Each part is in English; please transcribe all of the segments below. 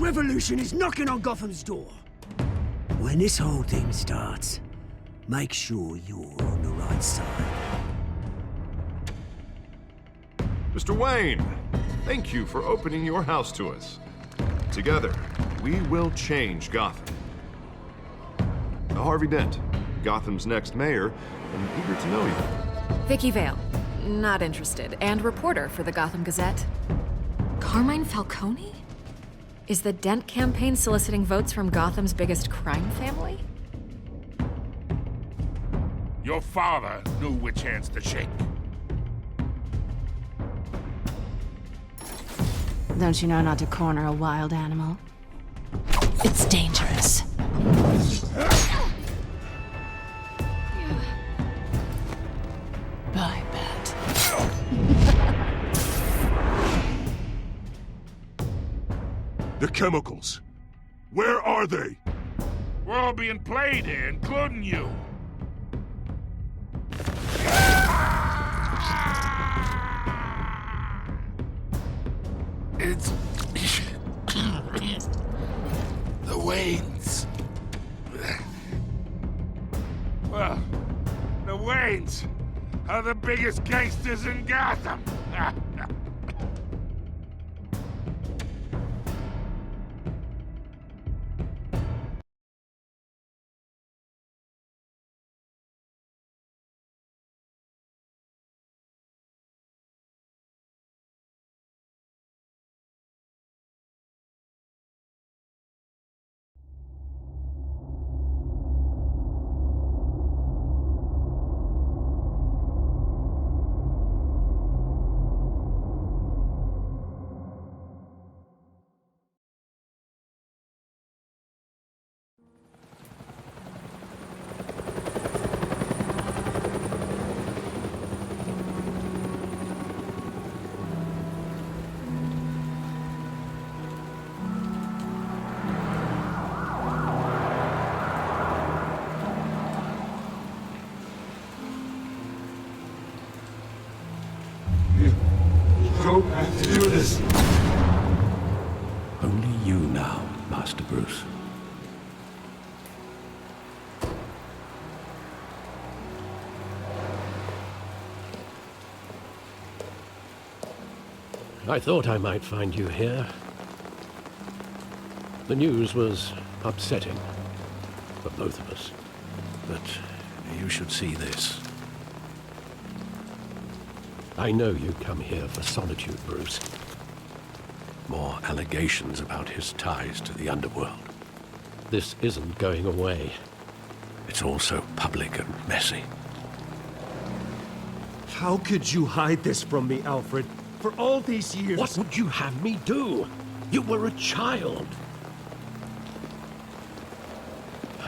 revolution is knocking on Gotham's door. When this whole thing starts, make sure you're on the right side. Mr. Wayne, thank you for opening your house to us. Together, we will change Gotham. Harvey Dent, Gotham's next mayor, and eager to know you. Vicky Vale, not interested, and reporter for the Gotham Gazette. Carmine Falcone? Is the Dent campaign soliciting votes from Gotham's biggest crime family? Your father knew which hands to shake. Don't you know not to corner a wild animal? It's dangerous. I bet. The chemicals. Where are they? We're all being played here, including you. It's... the Waynes. Well, the Waynes are the biggest gangsters in Gotham. Don't have to do this. Only you now, Master Bruce. I thought I might find you here. The news was upsetting for both of us. But you should see this. I know you come here for solitude, Bruce. More allegations about his ties to the underworld. This isn't going away. It's all so public and messy. How could you hide this from me, Alfred? For all these years... What would you have me do? You were a child.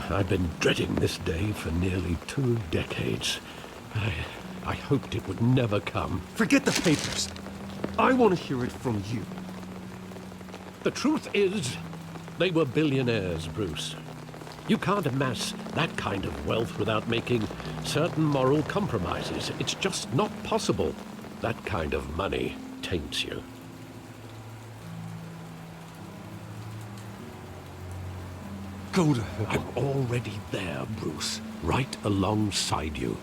I've been dreading this day for nearly 2 decades. I hoped it would never come. Forget the papers. I want to hear it from you. The truth is, they were billionaires, Bruce. You can't amass that kind of wealth without making certain moral compromises. It's just not possible. That kind of money taints you. Go to hell. I'm already there, Bruce. Right alongside you.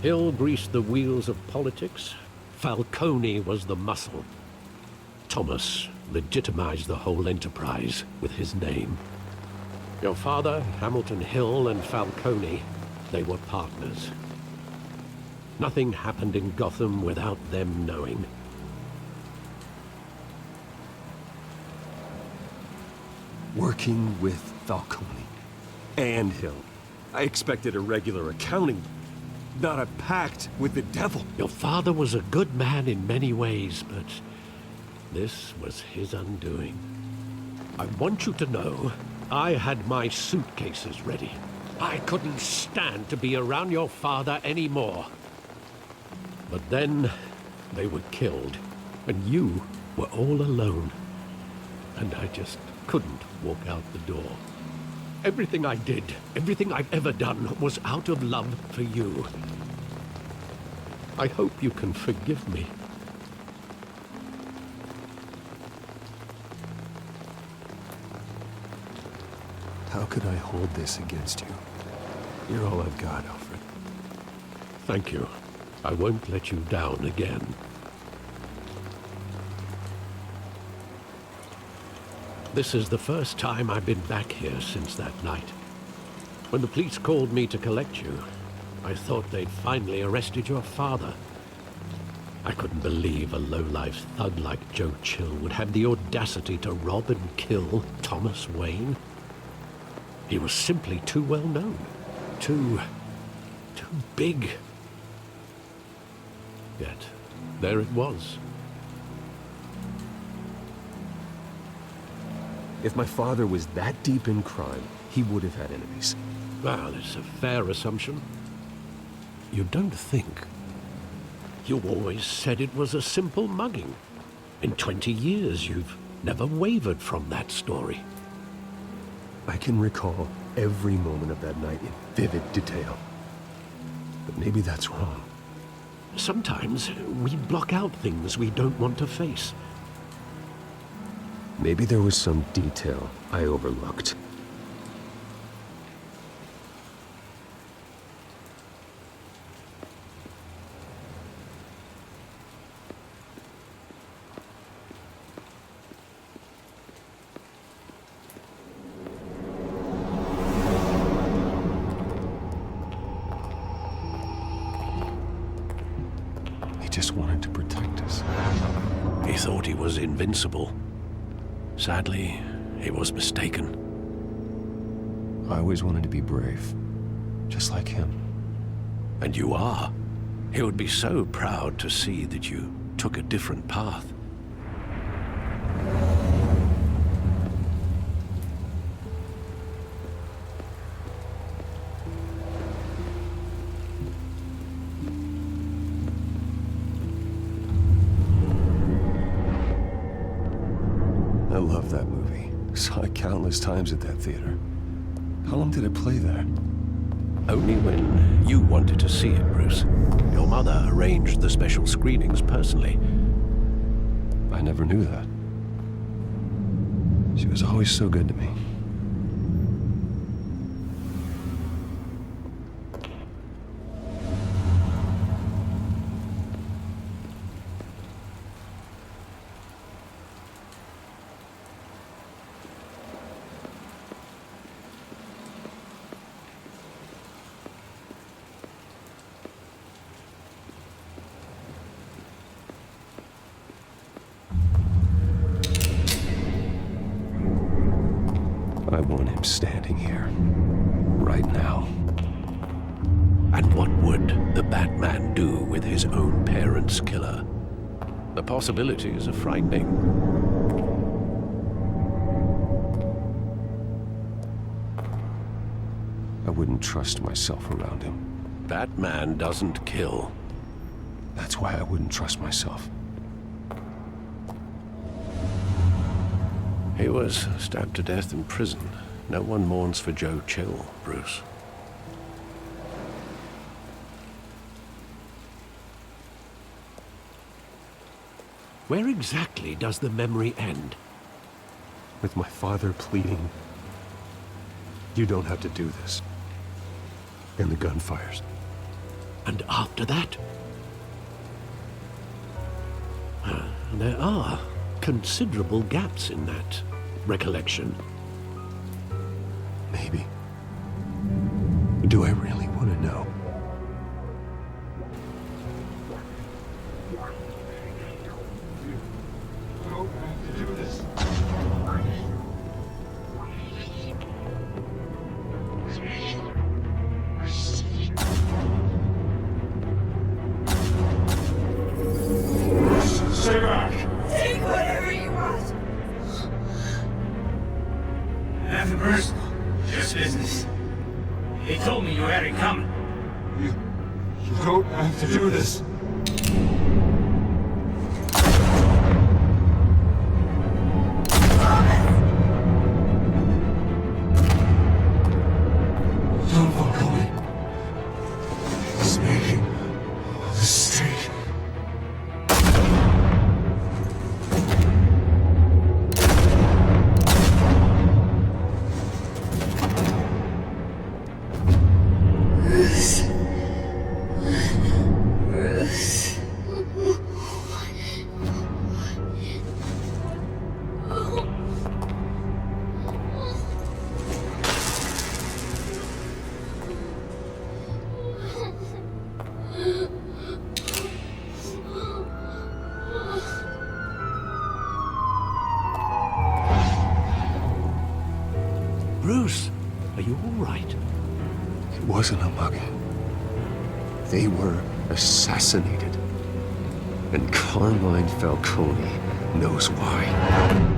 Hill greased the wheels of politics. Falcone was the muscle. Thomas legitimized the whole enterprise with his name. Your father, Hamilton Hill, and Falcone, they were partners. Nothing happened in Gotham without them knowing. Working with Falcone and Hill. I expected a regular accounting, not a pact with the devil. Your father was a good man in many ways, but this was his undoing. I want you to know, I had my suitcases ready. I couldn't stand to be around your father anymore. But then, they were killed, and you were all alone. And I just couldn't walk out the door. Everything I did, everything I've ever done, was out of love for you. I hope you can forgive me. could I hold this against you? You're all I've got, Alfred. Thank you. I won't let you down again. This is the first time I've been back here since that night. When the police called me to collect you, I thought they'd finally arrested your father. I couldn't believe a low-life thug like Joe Chill would have the audacity to rob and kill Thomas Wayne. He was simply too well known. Too big. Yet, there it was. If my father was that deep in crime, he would have had enemies. Well, it's a fair assumption. You don't think? You always said it was a simple mugging. In 20 years, you've never wavered from that story. I can recall every moment of that night in vivid detail. But maybe that's wrong. Sometimes we block out things we don't want to face. Maybe there was some detail I overlooked. He just wanted to protect us. He thought he was invincible. Sadly, he was mistaken. I always wanted to be brave, just like him. And you are. He would be so proud to see that you took a different path. I love that movie. Saw it countless times at that theater. How long did it play there? Only when you wanted to see it, Bruce. Your mother arranged the special screenings personally. I never knew that. She was always so good to me. I want him standing here, right now. And what would the Batman do with his own parents' killer? The possibilities are frightening. I wouldn't trust myself around him. Batman doesn't kill. That's why I wouldn't trust myself. He was stabbed to death in prison. No one mourns for Joe Chill, Bruce. Where exactly does the memory end? With my father pleading, "You don't have to do this." And the gunfires. And after that? There are considerable gaps in that recollection. Maybe. Do I really want to know? Stay back! Take whatever you want. Nothing personal, just business. He told me you had it coming. You don't have to do this. Don't follow me. He's making a mistake. Bruce. Bruce, are you all right? It wasn't a mugging. They were assassinated. And Carmine Falcone knows why.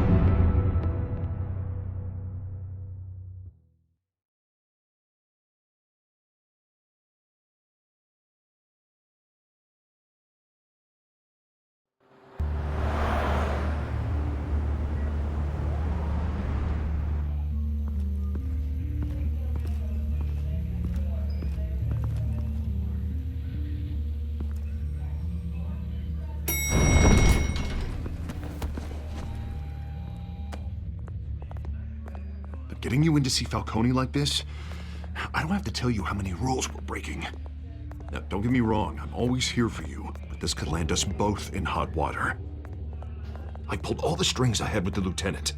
Getting you in to see Falcone like this? I don't have to tell you how many rules we're breaking. Now, don't get me wrong, I'm always here for you, but this could land us both in hot water. I pulled all the strings I had with the lieutenant.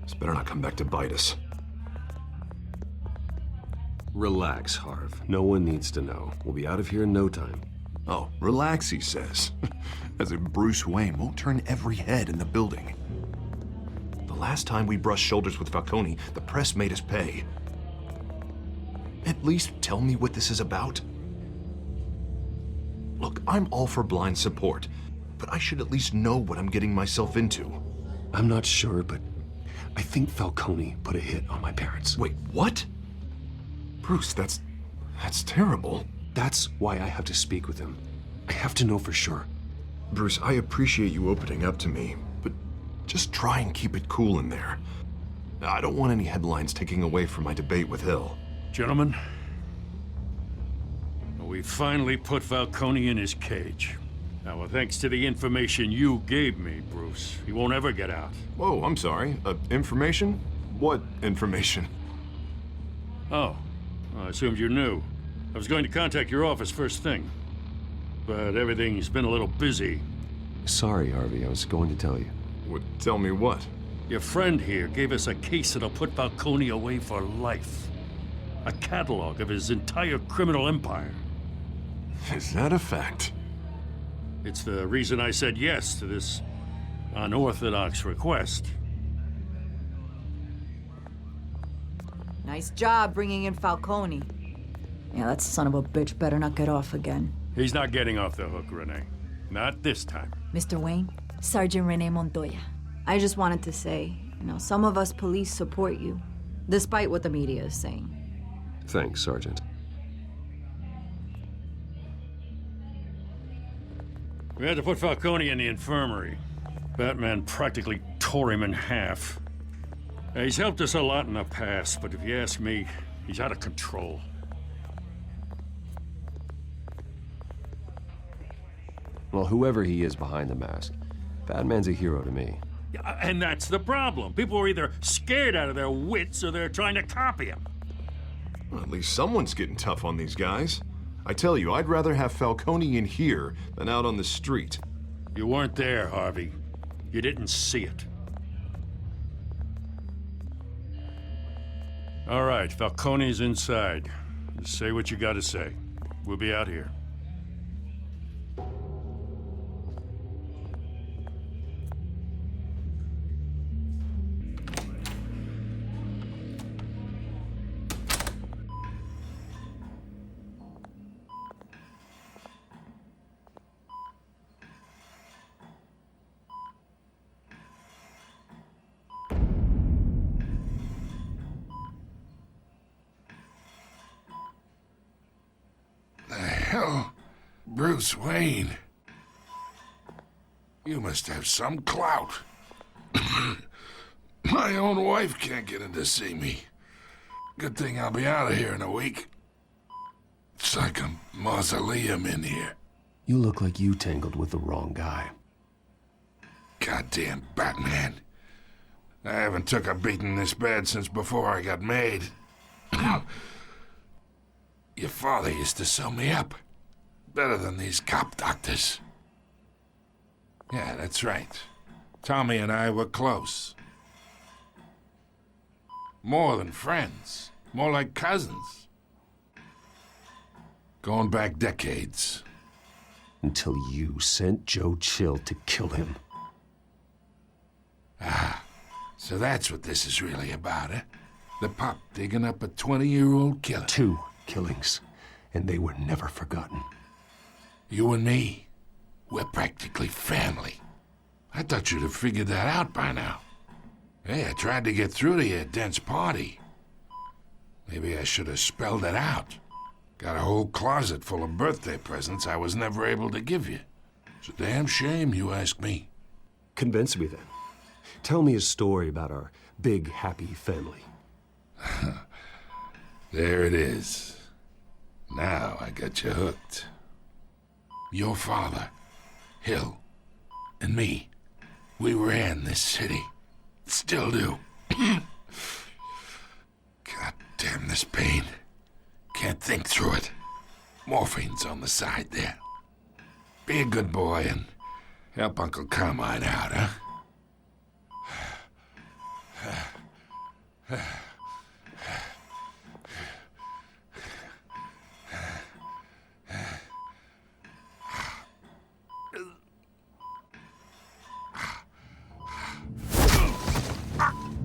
This better not come back to bite us. Relax, Harv. No one needs to know. We'll be out of here in no time. Oh, relax, he says. As if Bruce Wayne won't turn every head in the building. The last time we brushed shoulders with Falcone, the press made us pay. At least tell me what this is about. Look, I'm all for blind support, but I should at least know what I'm getting myself into. I'm not sure, but I think Falcone put a hit on my parents. Wait, what? Bruce, that's terrible. That's why I have to speak with him. I have to know for sure. Bruce, I appreciate you opening up to me, but just try and keep it cool in there. I don't want any headlines taking away from my debate with Hill. Gentlemen, we finally put Falcone in his cage. Now, thanks to the information you gave me, Bruce, he won't ever get out. Whoa, I'm sorry. Information? What information? Oh, I assumed you knew. I was going to contact your office first thing, but everything's been a little busy. Sorry, Harvey. I was going to tell you. Tell me what? Your friend here gave us a case that'll put Falcone away for life. A catalog of his entire criminal empire. Is that a fact? It's the reason I said yes to this unorthodox request. Nice job bringing in Falcone. Yeah, that son of a bitch better not get off again. He's not getting off the hook, Renee. Not this time. Mr. Wayne, Sergeant Renee Montoya. I just wanted to say, some of us police support you, despite what the media is saying. Thanks, Sergeant. We had to put Falcone in the infirmary. Batman practically tore him in half. He's helped us a lot in the past, but if you ask me, he's out of control. Well, whoever he is behind the mask, Batman's a hero to me. Yeah, and that's the problem. People are either scared out of their wits or they're trying to copy him. Well, at least someone's getting tough on these guys. I tell you, I'd rather have Falcone in here than out on the street. You weren't there, Harvey. You didn't see it. All right, Falcone's inside. Just say what you gotta say. We'll be out here. Hell, Bruce Wayne. You must have some clout. My own wife can't get in to see me. Good thing I'll be out of here in a week. It's like a mausoleum in here. You look like you tangled with the wrong guy. Goddamn Batman. I haven't took a beating this bad since before I got made. Your father used to sew me up. Better than these cop doctors. Yeah, that's right. Tommy and I were close. More than friends. More like cousins. Going back decades. Until you sent Joe Chill to kill him. Ah, so that's what this is really about, eh? The pup digging up a 20-year-old killer. 2 killings, and they were never forgotten. You and me, we're practically family. I thought you'd have figured that out by now. Hey, I tried to get through to your dense party. Maybe I should have spelled it out. Got a whole closet full of birthday presents I was never able to give you. It's a damn shame, you ask me. Convince me then. Tell me a story about our big, happy family. There it is. Now I got you hooked. Your father, Hill, and me, we ran this city. Still do. God damn this pain. Can't think through it. Morphine's on the side there. Be a good boy and help Uncle Carmine out, huh?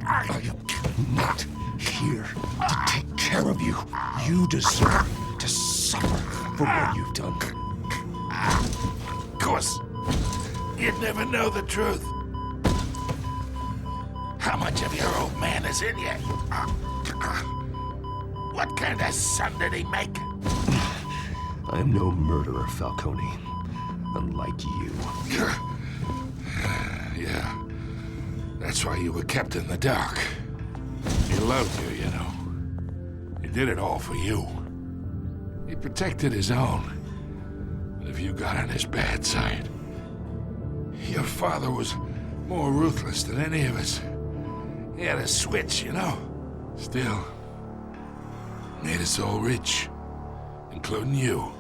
I am not here to take care of you. You deserve to suffer for what you've done. Of course, you'd never know the truth. How much of your old man is in you? What kind of son did he make? I am no murderer, Falcone. Unlike you. Yeah. That's why you were kept in the dark. He loved you, you know. He did it all for you. He protected his own. But if you got on his bad side, your father was more ruthless than any of us. He had a switch, you know. Still, made us all rich, including you.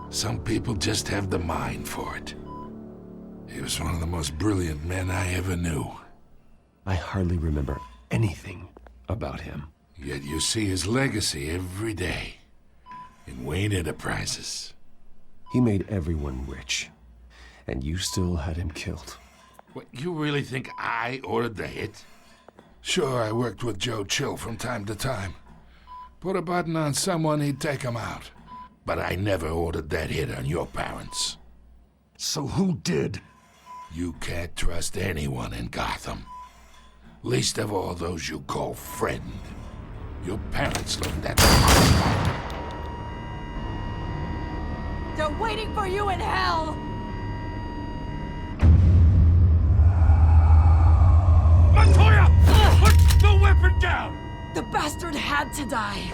Some people just have the mind for it. He was one of the most brilliant men I ever knew. I hardly remember anything about him. Yet you see his legacy every day in Wayne Enterprises. He made everyone rich, and you still had him killed. What, you really think I ordered the hit? Sure, I worked with Joe Chill from time to time. Put a button on someone, he'd take him out. But I never ordered that hit on your parents. So who did? You can't trust anyone in Gotham. Least of all those you call friend. Your parents learned that. They're waiting for you in hell! Montoya! Put the weapon down! The bastard had to die.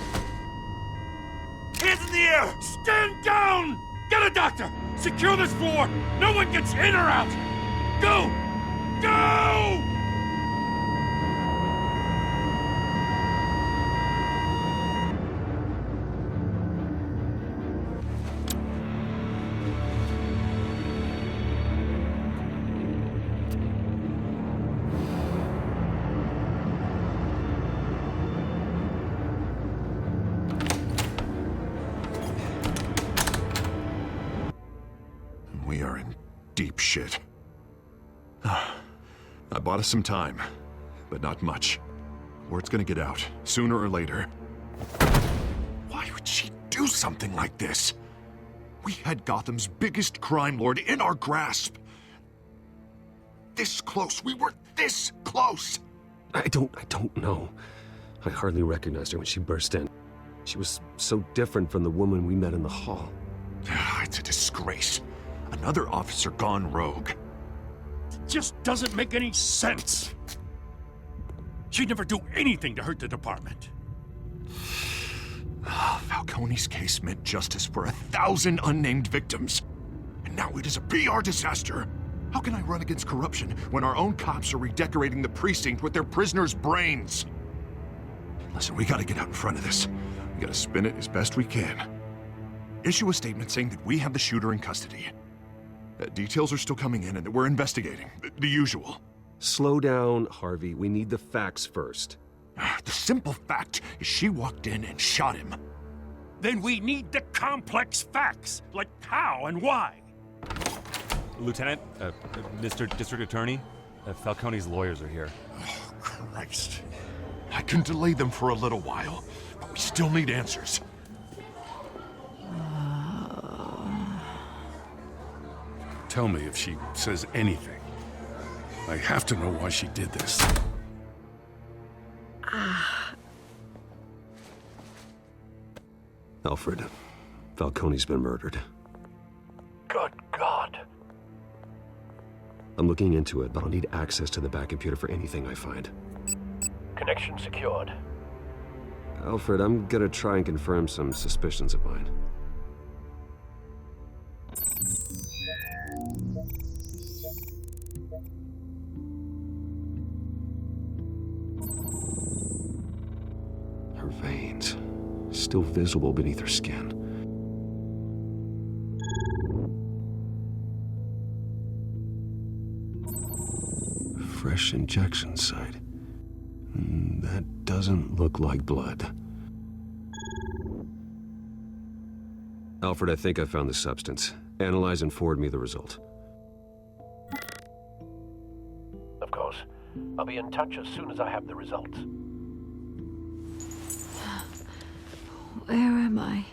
Hands in the air! Stand down! Get a doctor! Secure this floor! No one gets in or out! Go! Go! We are in deep shit. I bought us some time, but not much. Word's gonna get out, sooner or later. Why would she do something like this? We had Gotham's biggest crime lord in our grasp. This close, we were this close! I don't know. I hardly recognized her when she burst in. She was so different from the woman we met in the hall. It's a disgrace. Another officer gone rogue. Just doesn't make any sense. She'd never do anything to hurt the department. Falcone's case meant justice for 1,000 unnamed victims. And now it is a PR disaster. How can I run against corruption when our own cops are redecorating the precinct with their prisoners' brains? Listen, we gotta get out in front of this. We gotta spin it as best we can. Issue a statement saying that we have the shooter in custody. Details are still coming in and that we're investigating. The usual. Slow down, Harvey. We need the facts first. The simple fact is she walked in and shot him. Then we need the complex facts, like how and why. Lieutenant, Mr. District Attorney, Falcone's lawyers are here. Oh, Christ. I can delay them for a little while, but we still need answers. Tell me if she says anything. I have to know why she did this. Alfred, Falcone's been murdered. Good God. I'm looking into it, but I'll need access to the back computer for anything I find. Connection secured. Alfred, I'm gonna try and confirm some suspicions of mine. Her veins, still visible beneath her skin. Fresh injection site. That doesn't look like blood. Alfred, I think I found the substance. Analyze and forward me the result. Of course. I'll be in touch as soon as I have the results. Where am I?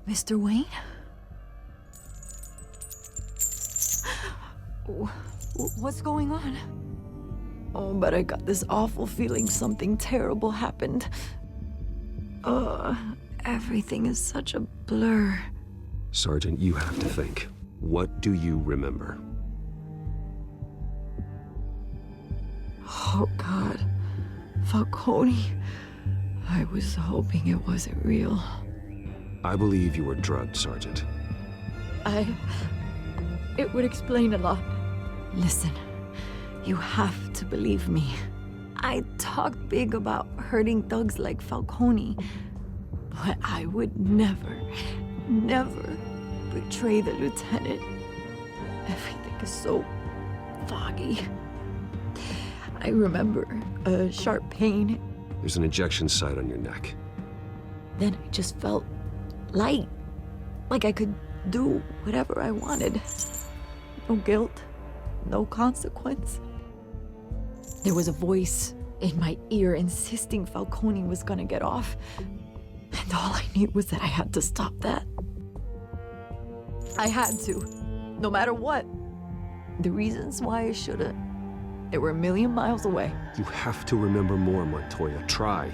Mr. Wayne? What's going on? Oh, but I got this awful feeling something terrible happened. Everything is such a blur. Sergeant, you have to think. What do you remember? Oh, God. Falcone. I was hoping it wasn't real. I believe you were drugged, Sergeant. It would explain a lot. Listen, you have to believe me. I talk big about hurting thugs like Falcone, but I would never betray the lieutenant. Everything is so foggy. I remember a sharp pain. There's an injection site on your neck. Then I just felt light, like I could do whatever I wanted. No guilt, no consequence. There was a voice in my ear insisting Falcone was gonna get off. And all I knew was that I had to stop that. I had to, no matter what. The reasons why I should've, they were a million miles away. You have to remember more, Montoya. Try.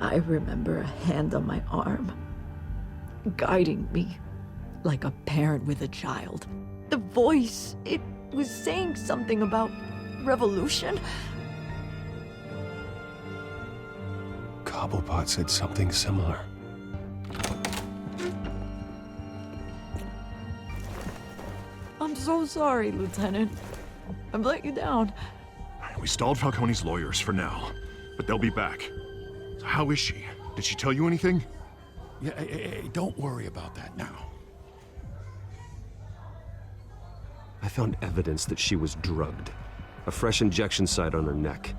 I remember a hand on my arm, guiding me like a parent with a child. The voice, it was saying something about revolution. Cobblepot said something similar. I'm so sorry, Lieutenant. I've let you down. We stalled Falcone's lawyers for now, but they'll be back. So how is she? Did she tell you anything? Yeah, hey, don't worry about that now. I found evidence that she was drugged. A fresh injection site on her neck.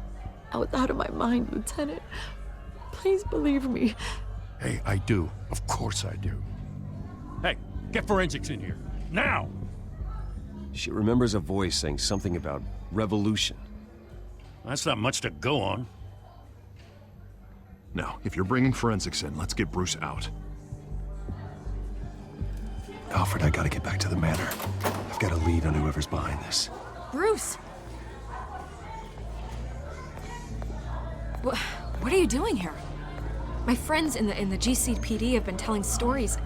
I was out of my mind, Lieutenant. Please believe me. Hey, I do. Of course I do. Hey, get forensics in here. Now! She remembers a voice saying something about revolution. That's not much to go on. Now, if you're bringing forensics in, let's get Bruce out. Alfred, I gotta get back to the manor. I've got a lead on whoever's behind this. Bruce! What are you doing here? My friends in the GCPD have been telling stories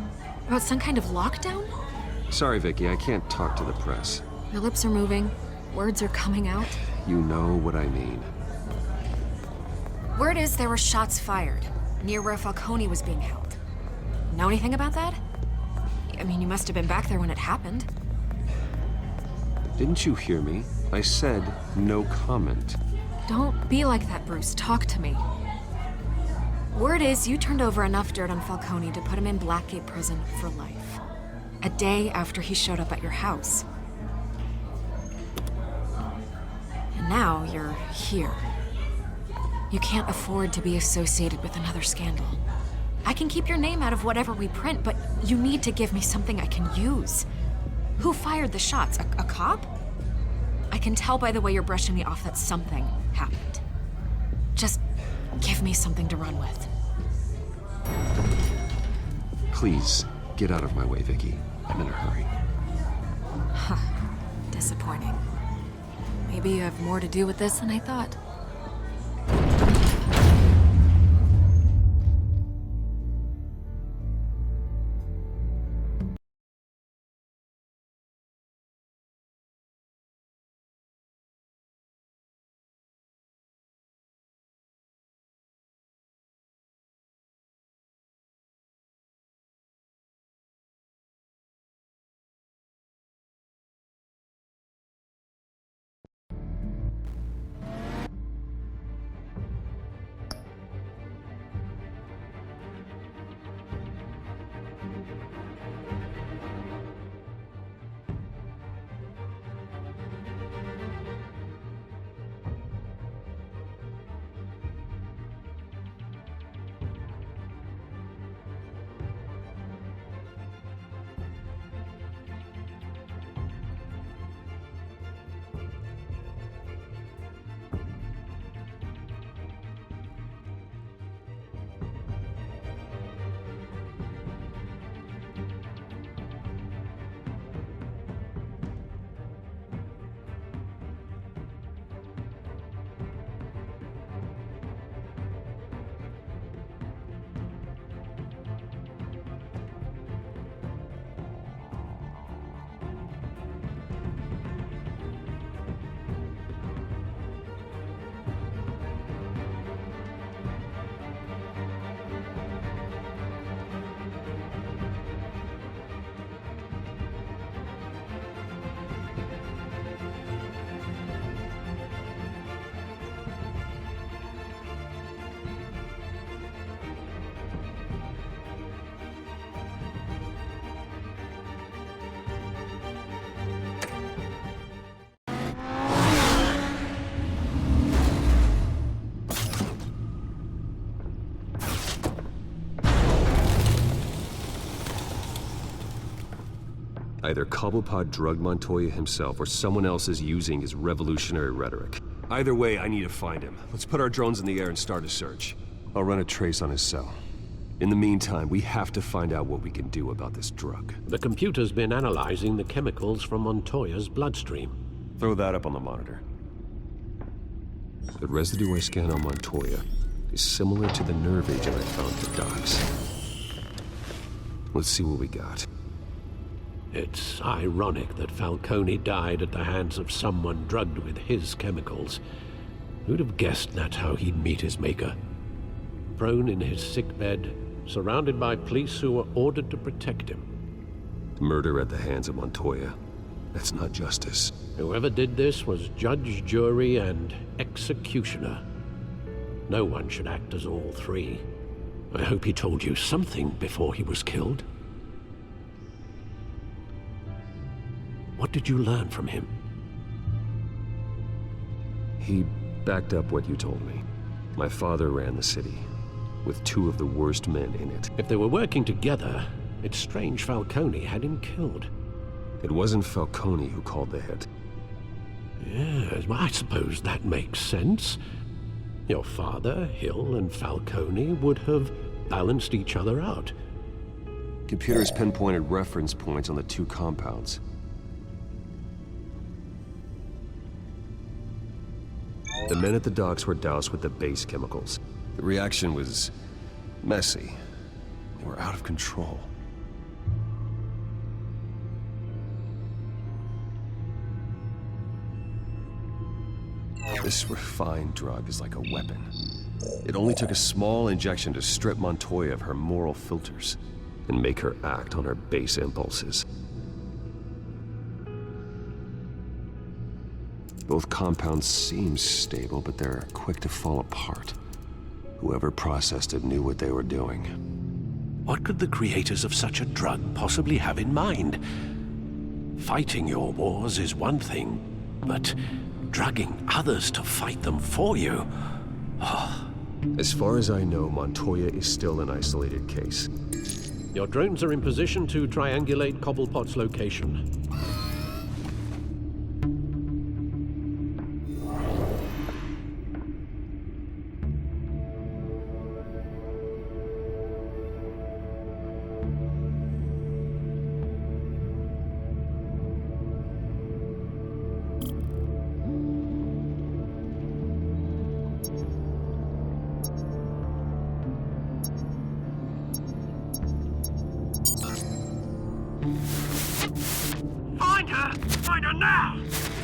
about some kind of lockdown? Sorry, Vicky, I can't talk to the press. Your lips are moving. Words are coming out. You know what I mean. Word is there were shots fired near where Falcone was being held. Know anything about that? I mean, you must have been back there when it happened. Didn't you hear me? I said no comment. Don't be like that, Bruce. Talk to me. Word is you turned over enough dirt on Falcone to put him in Blackgate Prison for life. A day after he showed up at your house. And now you're here. You can't afford to be associated with another scandal. I can keep your name out of whatever we print, but you need to give me something I can use. Who fired the shots? A cop? I can tell by the way you're brushing me off that something happened. Just give me something to run with. Please, get out of my way, Vicky. I'm in a hurry. Huh. Disappointing. Maybe you have more to do with this than I thought. Either Cobblepot drugged Montoya himself, or someone else is using his revolutionary rhetoric. Either way, I need to find him. Let's put our drones in the air and start a search. I'll run a trace on his cell. In the meantime, we have to find out what we can do about this drug. The computer's been analyzing the chemicals from Montoya's bloodstream. Throw that up on the monitor. The residue I scanned on Montoya is similar to the nerve agent I found at the docks. Let's see what we got. It's ironic that Falcone died at the hands of someone drugged with his chemicals. Who'd have guessed that's how he'd meet his maker? Prone in his sickbed, surrounded by police who were ordered to protect him. Murder at the hands of Montoya. That's not justice. Whoever did this was judge, jury, and executioner. No one should act as all three. I hope he told you something before he was killed. What did you learn from him? He backed up what you told me. My father ran the city, with two of the worst men in it. If they were working together, it's strange Falcone had him killed. It wasn't Falcone who called the hit. Yes, well, I suppose that makes sense. Your father, Hill, and Falcone would have balanced each other out. Computers pinpointed reference points on the two compounds. The men at the docks were doused with the base chemicals. The reaction was messy. They were out of control. This refined drug is like a weapon. It only took a small injection to strip Montoya of her moral filters and make her act on her base impulses. Both compounds seem stable, but they're quick to fall apart. Whoever processed it knew what they were doing. What could the creators of such a drug possibly have in mind? Fighting your wars is one thing, but drugging others to fight them for you? As far as I know, Montoya is still an isolated case. Your drones are in position to triangulate Cobblepot's location. Find her! Find her now!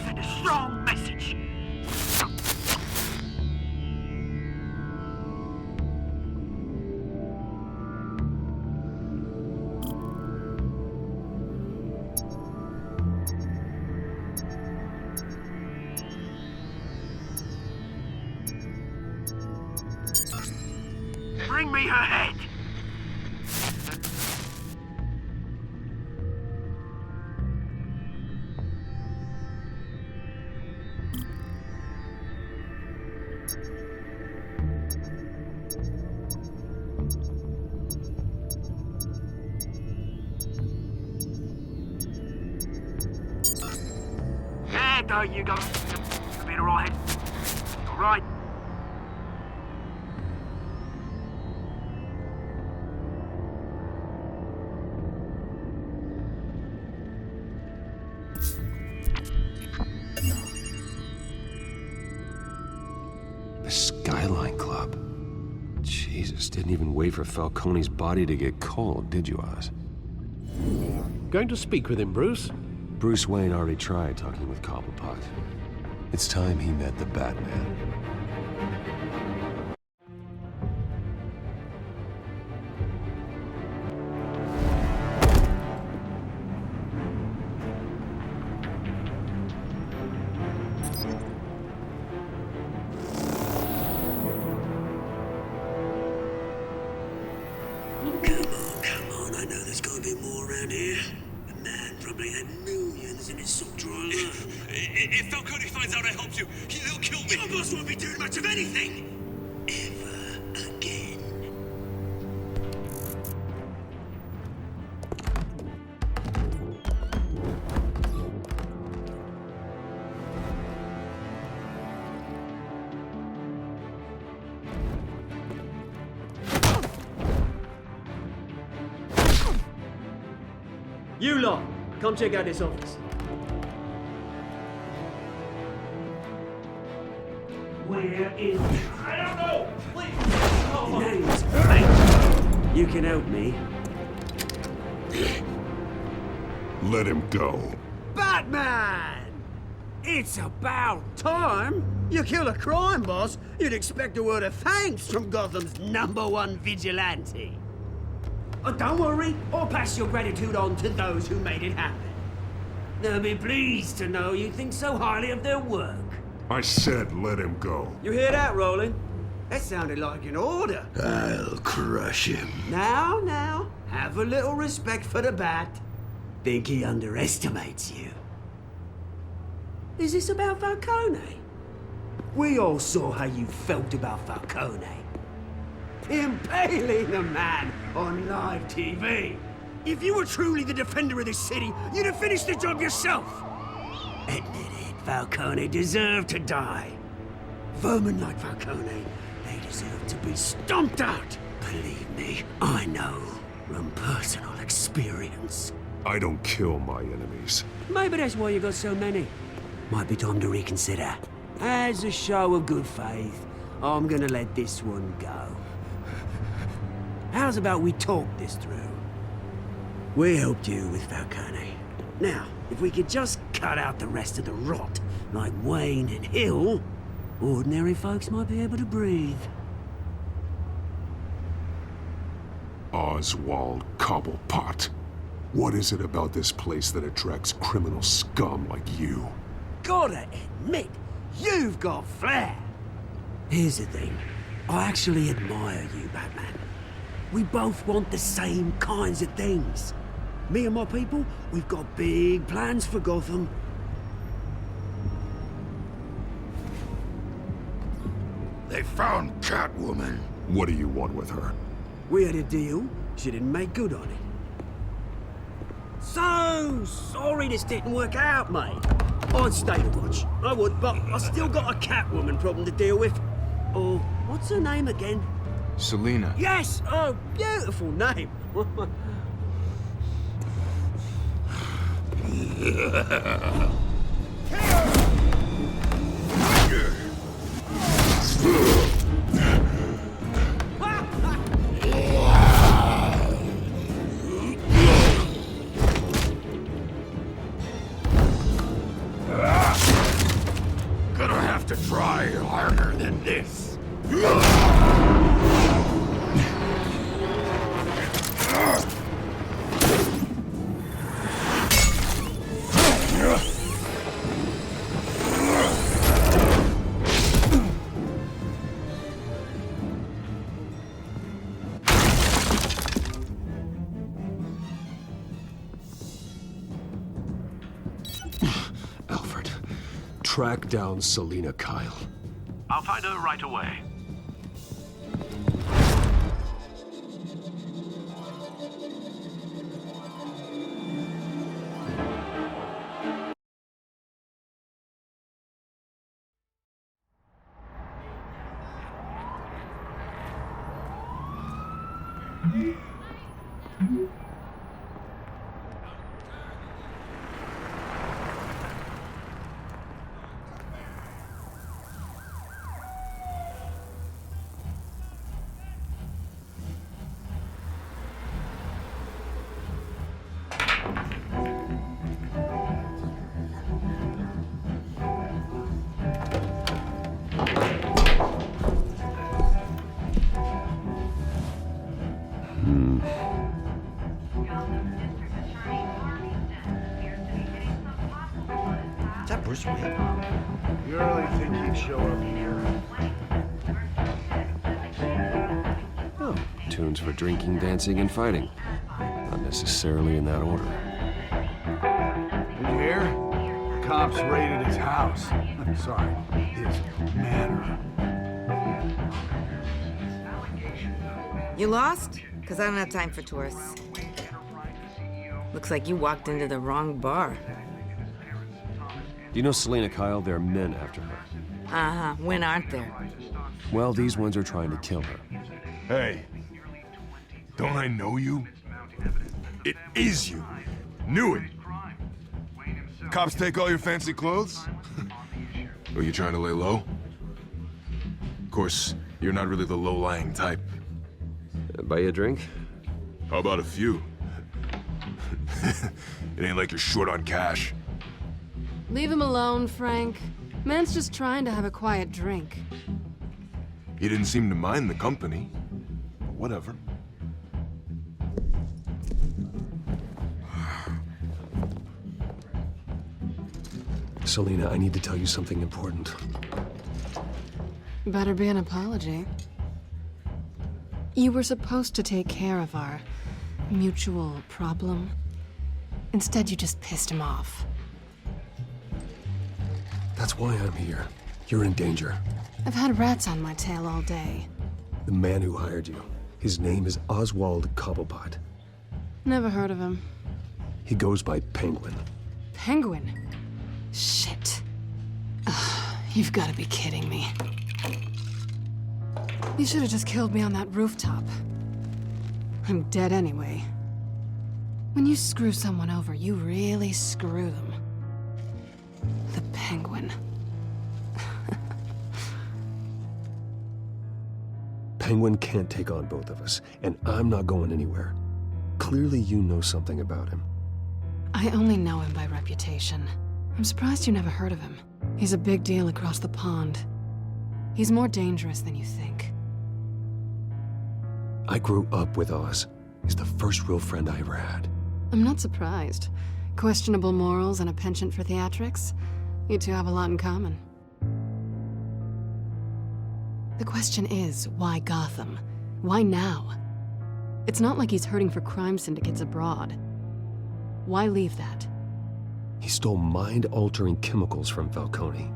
Send a strong message. Bring me her head! There you go. Better all head. All right. The Skyline Club. Jesus, didn't even wait for Falcone's body to get cold, did you, Oz? Going to speak with him, Bruce? Bruce Wayne already tried talking with Cobblepot. It's time he met the Batman. Come on, I know there's gonna be more around here. The man probably had millions in his sock drawer alone. If Falcone finds out I helped you, he'll kill me. Your boss won't be doing much of anything! Ever again. You lot, come check out this office. Where is... I don't know. Please. Your name's Mate. You can help me. Let him go. Batman! It's about time. You kill a crime boss, you'd expect a word of thanks from Gotham's #1 vigilante. Oh, don't worry, I'll pass your gratitude on to those who made it happen. They'll be pleased to know you think so highly of their work. I said let him go. You hear that, Roland? That sounded like an order. I'll crush him. Now, have a little respect for the Bat. Think he underestimates you. Is this about Falcone? We all saw how you felt about Falcone. Impaling a man on live TV. If you were truly the defender of this city, you'd have finished the job yourself. Admit it, Falcone deserved to die. Vermin like Falcone, they deserve to be stomped out. Believe me, I know from personal experience. I don't kill my enemies. Maybe that's why you got so many. Might be time to reconsider. As a show of good faith, I'm gonna let this one go. How's about we talk this through? We helped you with Falcone. Now, if we could just cut out the rest of the rot, like Wayne and Hill, ordinary folks might be able to breathe. Oswald Cobblepot. What is it about this place that attracts criminal scum like you? Gotta admit, you've got flair. Here's the thing. I actually admire you, Batman. We both want the same kinds of things. Me and my people, we've got big plans for Gotham. They found Catwoman. What do you want with her? We had a deal. She didn't make good on it. So sorry this didn't work out, mate. I'd stay to watch. I would, but I still got a Catwoman problem to deal with. Oh, what's her name again? Selina. Yes! Oh, beautiful name. Gonna have to try harder than this. Alfred, track down Selina Kyle. I'll find her right away. Is that Bruce Wayne? You really think he'd show up here? Oh, tunes for drinking, dancing, and fighting. Not necessarily in that order. Did you hear? Cops raided his house. Sorry, his manor. You lost? Because I don't have time for tourists. Looks like you walked into the wrong bar. Do you know Selina Kyle? There are men after her. Uh-huh. When aren't there? Well, these ones are trying to kill her. Hey, don't I know you? It is you. Knew it. Cops take all your fancy clothes? Are you trying to lay low? Of course, you're not really the low-lying type. Buy you a drink? How about a few? It ain't like you're short on cash. Leave him alone, Frank. Man's just trying to have a quiet drink. He didn't seem to mind the company. But whatever. Selina, I need to tell you something important. Better be an apology. You were supposed to take care of our mutual problem. Instead, you just pissed him off. That's why I'm here. You're in danger. I've had rats on my tail all day. The man who hired you, his name is Oswald Cobblepot. Never heard of him. He goes by Penguin. Penguin? Shit. Ugh, you've got to be kidding me. You should have just killed me on that rooftop. I'm dead anyway. When you screw someone over, you really screw them. The Penguin. Penguin can't take on both of us, and I'm not going anywhere. Clearly you know something about him. I only know him by reputation. I'm surprised you never heard of him. He's a big deal across the pond. He's more dangerous than you think. I grew up with Oz. He's the first real friend I ever had. I'm not surprised. Questionable morals and a penchant for theatrics. You two have a lot in common. The question is, why Gotham? Why now? It's not like he's hurting for crime syndicates abroad. Why leave that? He stole mind-altering chemicals from Falcone.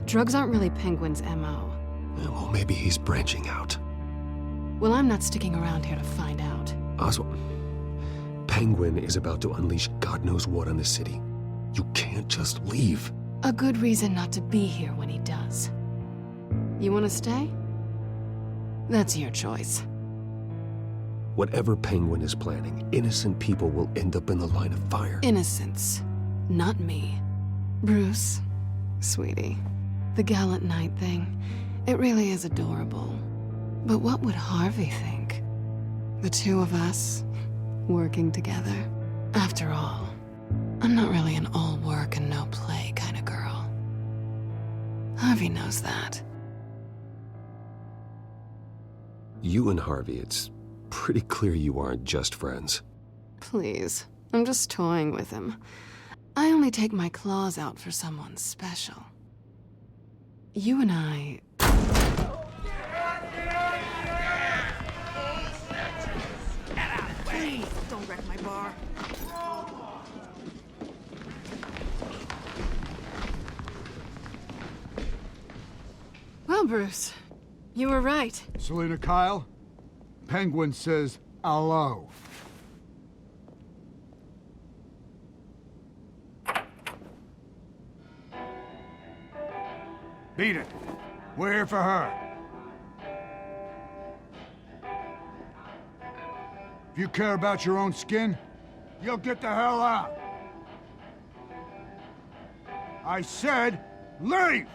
Drugs aren't really Penguin's MO. Yeah, well, maybe he's branching out. Well, I'm not sticking around here to find out. Oswald, Penguin is about to unleash God knows what on the city. You can't just leave. A good reason not to be here when he does. You want to stay? That's your choice. Whatever Penguin is planning, innocent people will end up in the line of fire. Innocence, not me. Bruce, sweetie, the gallant knight thing, it really is adorable. But what would Harvey think? The two of us, working together. After all, I'm not really an all work and no play kind of girl. Harvey knows that. You and Harvey, it's pretty clear you aren't just friends. Please, I'm just toying with him. I only take my claws out for someone special. You and I... Please, don't wreck my bar. Well, Bruce, you were right. Selina Kyle, Penguin says hello. Beat it. We're here for her. If you care about your own skin, you'll get the hell out. I said, leave!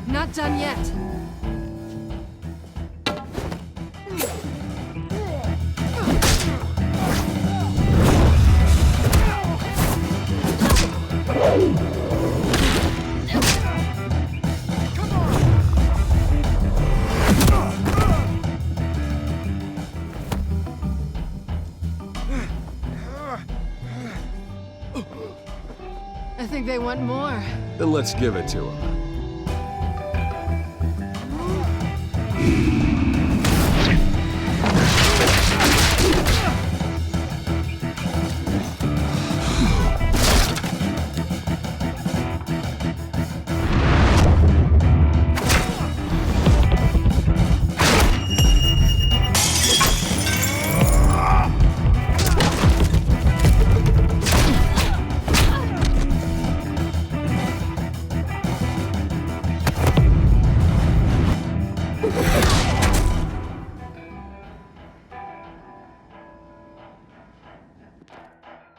Not done yet. I think they want more. Then let's give it to him.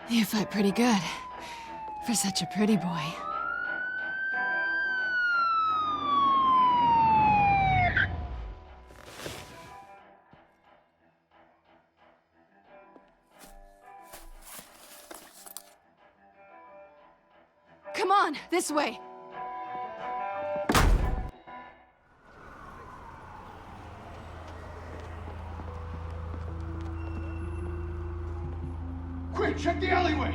You fight pretty good, for such a pretty boy. Come on, this way. Quick, check the alleyway!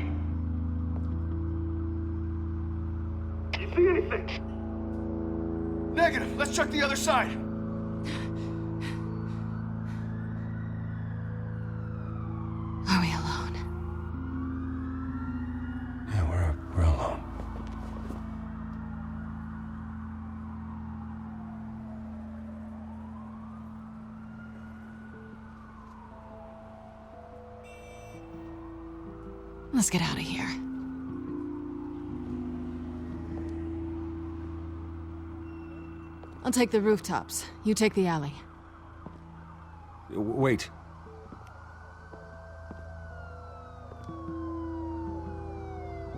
You see anything? Negative. Let's check the other side. Are we alone? Let's get out of here. I'll take the rooftops. You take the alley. Wait.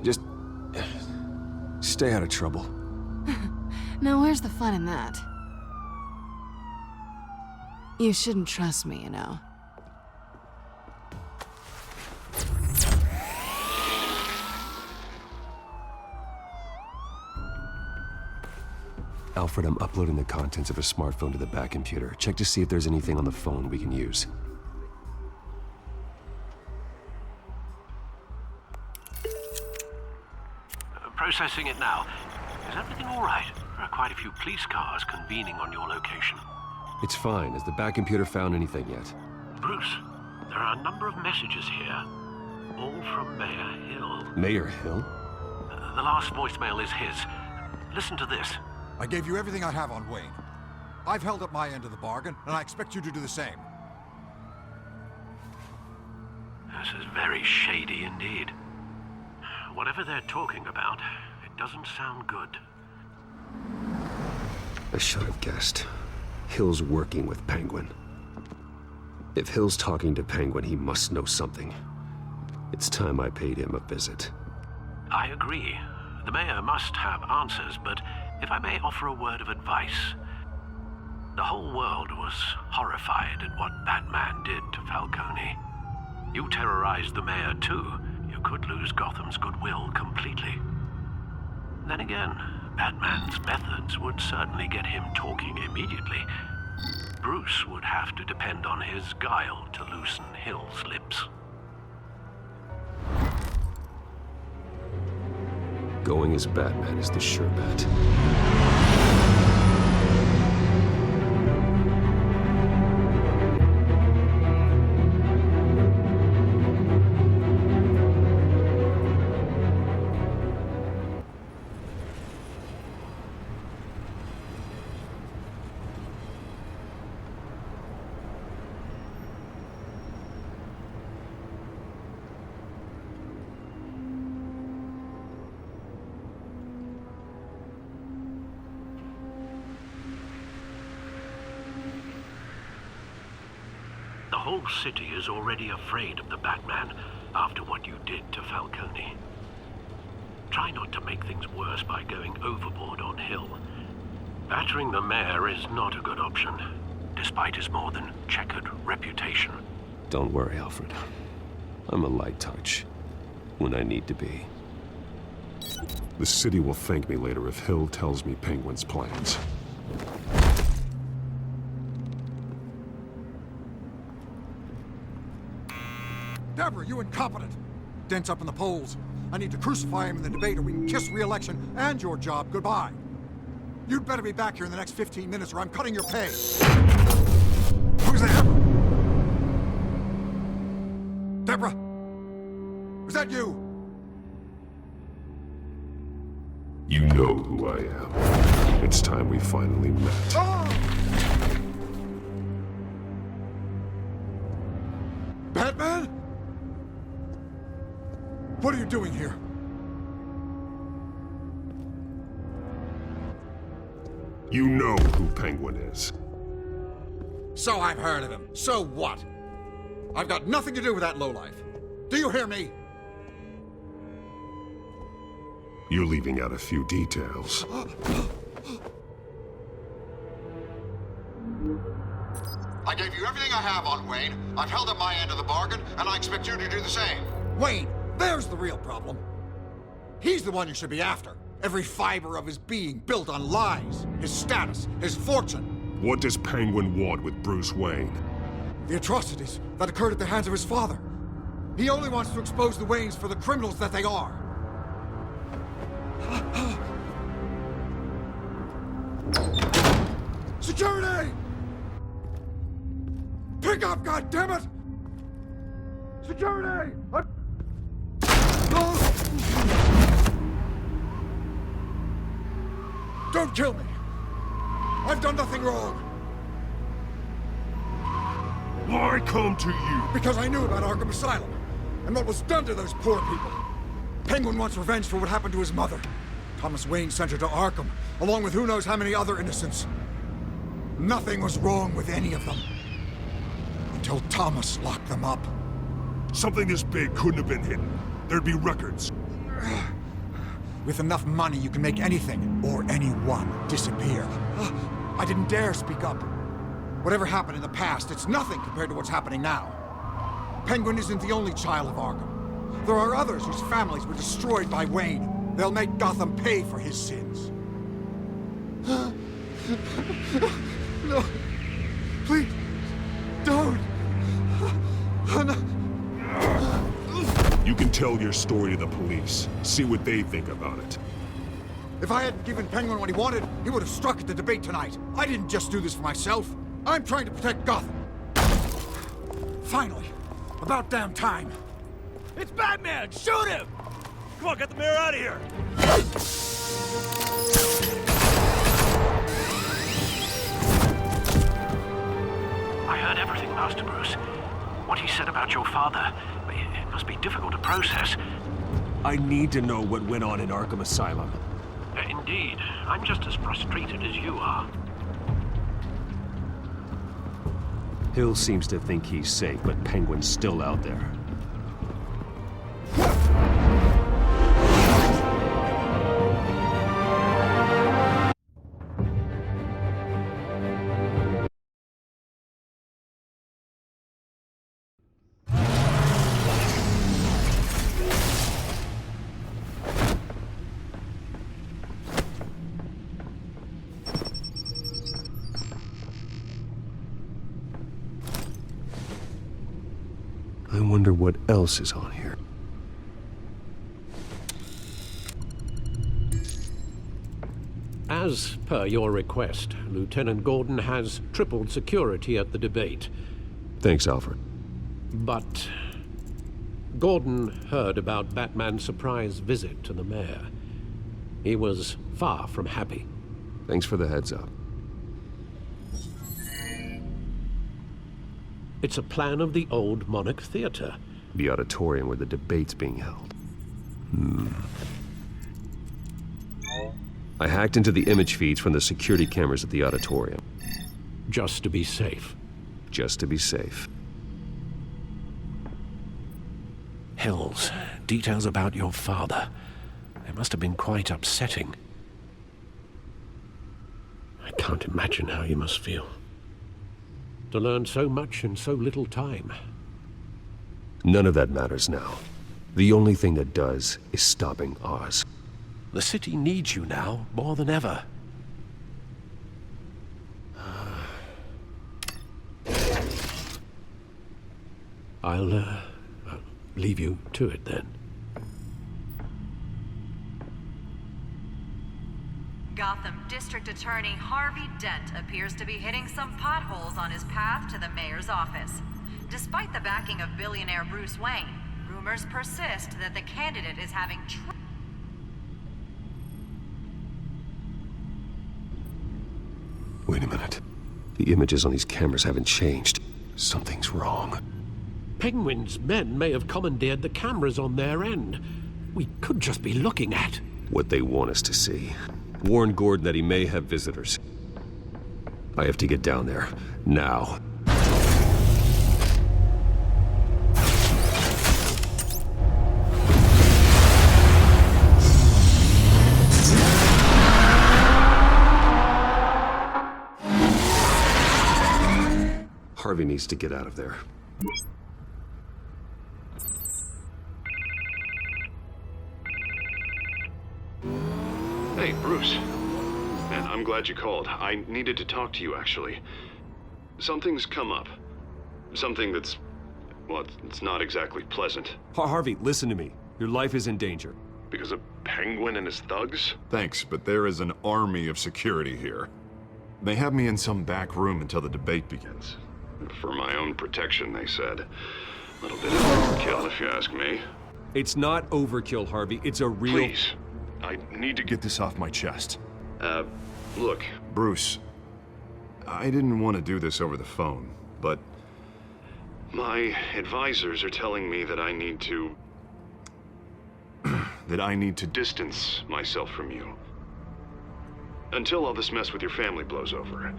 Just... stay out of trouble. Now, where's the fun in that? You shouldn't trust me, you know. Alfred, I'm uploading the contents of a smartphone to the back computer. Check to see if there's anything on the phone we can use. Processing it now. Is everything all right? There are quite a few police cars convening on your location. It's fine. Has the back computer found anything yet? Bruce, there are a number of messages here. All from Mayor Hill. Mayor Hill? The last voicemail is his. Listen to this. I gave you everything I have on Wayne. I've held up my end of the bargain, and I expect you to do the same. This is very shady indeed. Whatever they're talking about, it doesn't sound good. I should have guessed. Hill's working with Penguin. If Hill's talking to Penguin, he must know something. It's time I paid him a visit. I agree. The mayor must have answers, but if I may offer a word of advice. The whole world was horrified at what Batman did to Falcone. You terrorized the mayor too. You could lose Gotham's goodwill completely. Then again, Batman's methods would certainly get him talking immediately. Bruce would have to depend on his guile to loosen Hill's lips. Going as Batman is the sure bet. The whole city is already afraid of the Batman after what you did to Falcone. Try not to make things worse by going overboard on Hill. Battering the mayor is not a good option, despite his more than checkered reputation. Don't worry, Alfred. I'm a light touch when I need to be. The city will thank me later if Hill tells me Penguin's plans. Deborah, you incompetent! Dent's up in the polls. I need to crucify him in the debate or we can kiss re-election and your job goodbye. You'd better be back here in the next 15 minutes or I'm cutting your pay. Who's there? Deborah! Was that you? You know who I am. It's time we finally met. Batman? What are you doing here? You know who Penguin is. So I've heard of him. So what? I've got nothing to do with that lowlife. Do you hear me? You're leaving out a few details. I gave you everything I have on Wayne. I've held up my end of the bargain, and I expect you to do the same. Wayne, there's the real problem. He's the one you should be after. Every fiber of his being built on lies, his status, his fortune. What does Penguin want with Bruce Wayne? The atrocities that occurred at the hands of his father. He only wants to expose the Waynes for the criminals that they are. Security! Pick up, goddammit! Security! Don't kill me! I've done nothing wrong! Why come to you? Because I knew about Arkham Asylum. and what was done to those poor people. Penguin wants revenge for what happened to his mother. Thomas Wayne sent her to Arkham, along with who knows how many other innocents. Nothing was wrong with any of them. Until Thomas locked them up. Something this big couldn't have been hidden. There'd be records. With enough money, you can make anything, or anyone, disappear. I didn't dare speak up. Whatever happened in the past, it's nothing compared to what's happening now. Penguin isn't the only child of Arkham. There are others whose families were destroyed by Wayne. They'll make Gotham pay for his sins. No. Please. Don't. You can tell your story to the police. See what they think about it. If I hadn't given Penguin what he wanted, he would have struck at the debate tonight. I didn't just do this for myself. I'm trying to protect Gotham. Finally. About damn time. It's Batman! Shoot him! Come on, get the mayor out of here! I heard everything, Master Bruce. What he said about your father, it must be difficult to process. I need to know what went on in Arkham Asylum. Indeed. I'm just as frustrated as you are. Hill seems to think he's safe, but Penguin's still out there. I wonder what else is on here. As per your request, Lieutenant Gordon has tripled security at the debate. Thanks, Alfred. But Gordon heard about Batman's surprise visit to the mayor. He was far from happy. Thanks for the heads up. It's a plan of the old Monarch Theater. The auditorium where the debate's being held. I hacked into the image feeds from the security cameras at the auditorium. Just to be safe. Just to be safe. Hills, details about your father. They must have been quite upsetting. I can't imagine how you must feel. To learn so much in so little time. None of that matters now. The only thing that does is stopping Oz. The city needs you now, more than ever. I'll leave you to it then. Gotham District Attorney Harvey Dent appears to be hitting some potholes on his path to the mayor's office. Despite the backing of billionaire Bruce Wayne, rumors persist that the candidate is having Wait a minute. The images on these cameras haven't changed. Something's wrong. Penguin's men may have commandeered the cameras on their end. We could just be looking at what they want us to see. Warn Gordon that he may have visitors. I have to get down there. Now. Harvey needs to get out of there. Hey, Bruce. Man, I'm glad you called. I needed to talk to you, actually. Something's come up. Something that's... well, it's not exactly pleasant. Harvey, listen to me. Your life is in danger. Because of Penguin and his thugs? Thanks, but there is an army of security here. They have me in some back room until the debate begins. For my own protection, they said. A little bit of overkill, if you ask me. It's not overkill, Harvey. It's a real... Please. I need to get this off my chest. Look. Bruce, I didn't want to do this over the phone, but My advisors are telling me that I need to... that I need to distance myself from you. Until all this mess with your family blows over.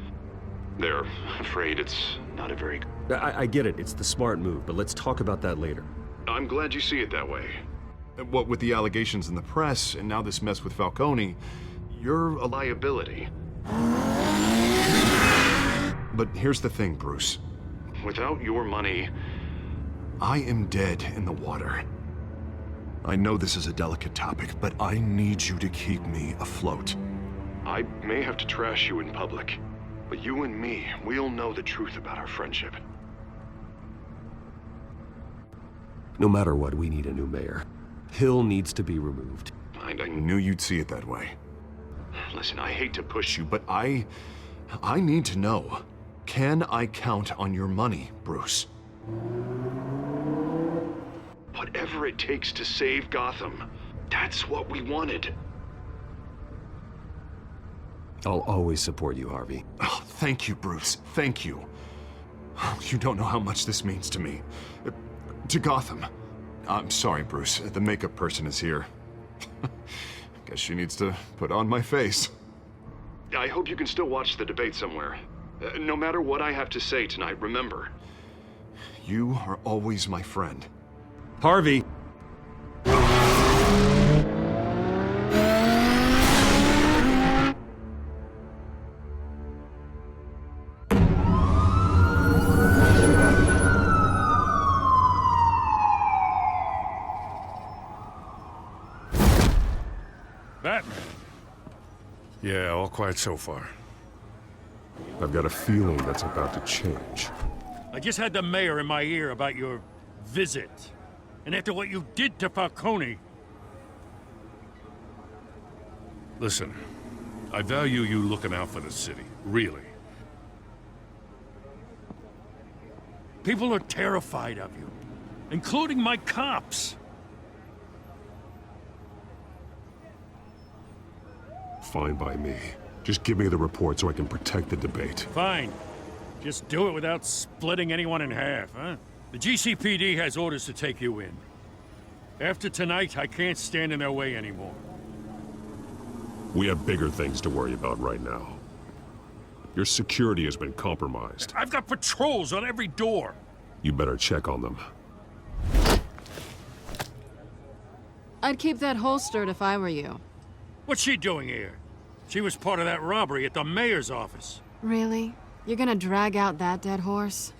They're afraid it's not a very... I get it, it's the smart move, but let's talk about that later. I'm glad you see it that way. What with the allegations in the press, and now this mess with Falcone, you're a liability. But here's the thing, Bruce. Without your money, I am dead in the water. I know this is a delicate topic, but I need you to keep me afloat. I may have to trash you in public, but you and me, we'll know the truth about our friendship. No matter what, we need a new mayor. Hill needs to be removed. I knew you'd see it that way. Listen, I hate to push you, but I need to know. Can I count on your money, Bruce? Whatever it takes to save Gotham, that's what we wanted. I'll always support you, Harvey. Oh, thank you, Bruce. Thank you. You don't know how much this means to me. To Gotham. I'm sorry, Bruce. The makeup person is here. Guess she needs to put on my face. I hope you can still watch the debate somewhere. No matter what I have to say tonight, remember, you are always my friend. Harvey! Batman? Yeah, all quiet so far. I've got a feeling that's about to change. I just had the mayor in my ear about your visit. And after what you did to Falcone... Listen, I value you looking out for the city, really. People are terrified of you, including my cops. Fine by me. Just give me the report so I can protect the debate. Fine. Just do it without splitting anyone in half, huh? The GCPD has orders to take you in. After tonight, I can't stand in their way anymore. We have bigger things to worry about right now. Your security has been compromised. I've got patrols on every door. You better check on them. I'd keep that holstered if I were you. What's she doing here? She was part of that robbery at the mayor's office. Really? You're gonna drag out that dead horse?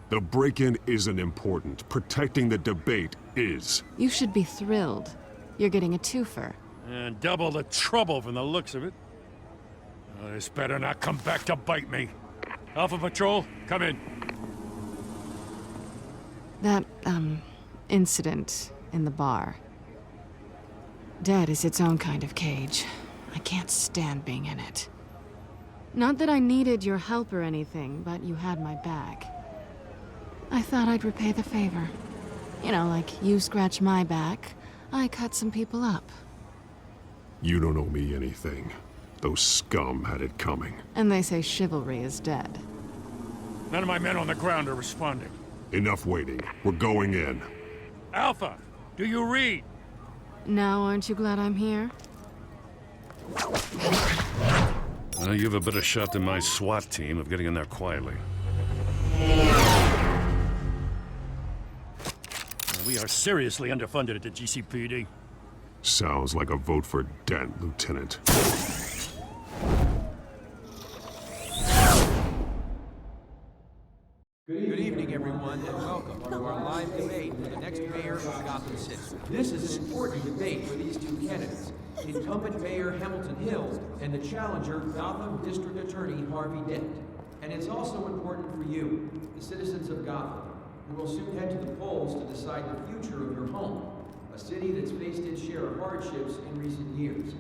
The break-in isn't important. Protecting the debate is. You should be thrilled. You're getting a twofer. And double the trouble from the looks of it. Oh, this better not come back to bite me. Alpha Patrol, come in. That, incident in the bar. Dead is its own kind of cage. I can't stand being in it. Not that I needed your help or anything, but you had my back. I thought I'd repay the favor. You know, like you scratch my back, I cut some people up. You don't owe me anything. Those scum had it coming. And they say chivalry is dead. None of my men on the ground are responding. Enough waiting. We're going in. Alpha, do you read? Now, aren't you glad I'm here? Well, you have a better shot than my SWAT team of getting in there quietly. We are seriously underfunded at the GCPD. Sounds like a vote for Dent, Lieutenant. Good evening, everyone, and welcome to our live debate for the next mayor of Gotham City. This is an important debate for these two candidates, incumbent Mayor Hamilton Hill and the challenger, Gotham District Attorney Harvey Dent. And it's also important for you, the citizens of Gotham, who will soon head to the polls to decide the future of your home, a city that's faced its share of hardships in recent years.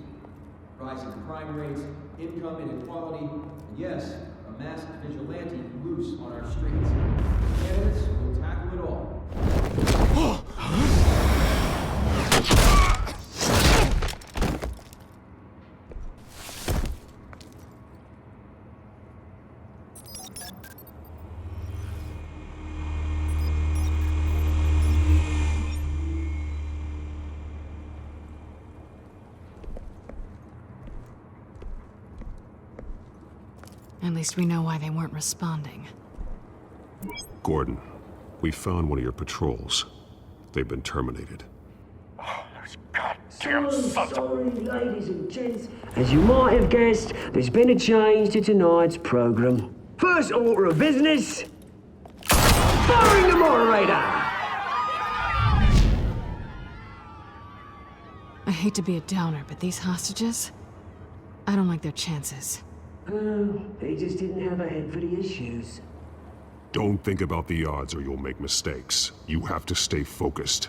Rising crime rates, income inequality, and yes, a masked vigilante loose on our streets. Candidates will tackle it all. At least we know why they weren't responding. Gordon, we found one of your patrols. They've been terminated. So sorry, ladies and gents. As you might have guessed, there's been a change to tonight's program. First order of business, firing the moderator! I hate to be a downer, but these hostages, I don't like their chances. Oh, he just didn't have a head for the issues. Don't think about the odds or you'll make mistakes. You have to stay focused.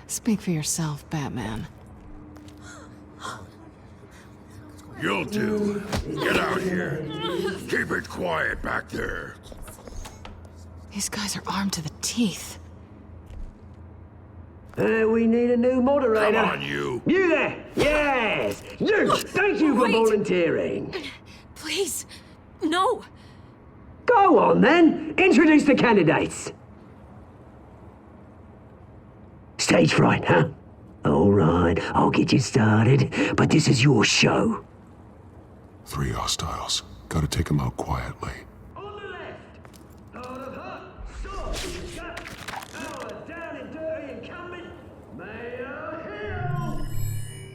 Speak for yourself, Batman. You'll do. Get out here. Keep it quiet back there. These guys are armed to the teeth. We need a new moderator. Come on, you. You there! Yes! You! Thank you for volunteering. Please, no. Go on, then. Introduce the candidates. Stage fright, huh? All right, I'll get you started, but this is your show. 3 hostiles. Gotta take them out quietly. On the left, out of hot, soft, you've got our down and dirty incumbent, Mayor Hill.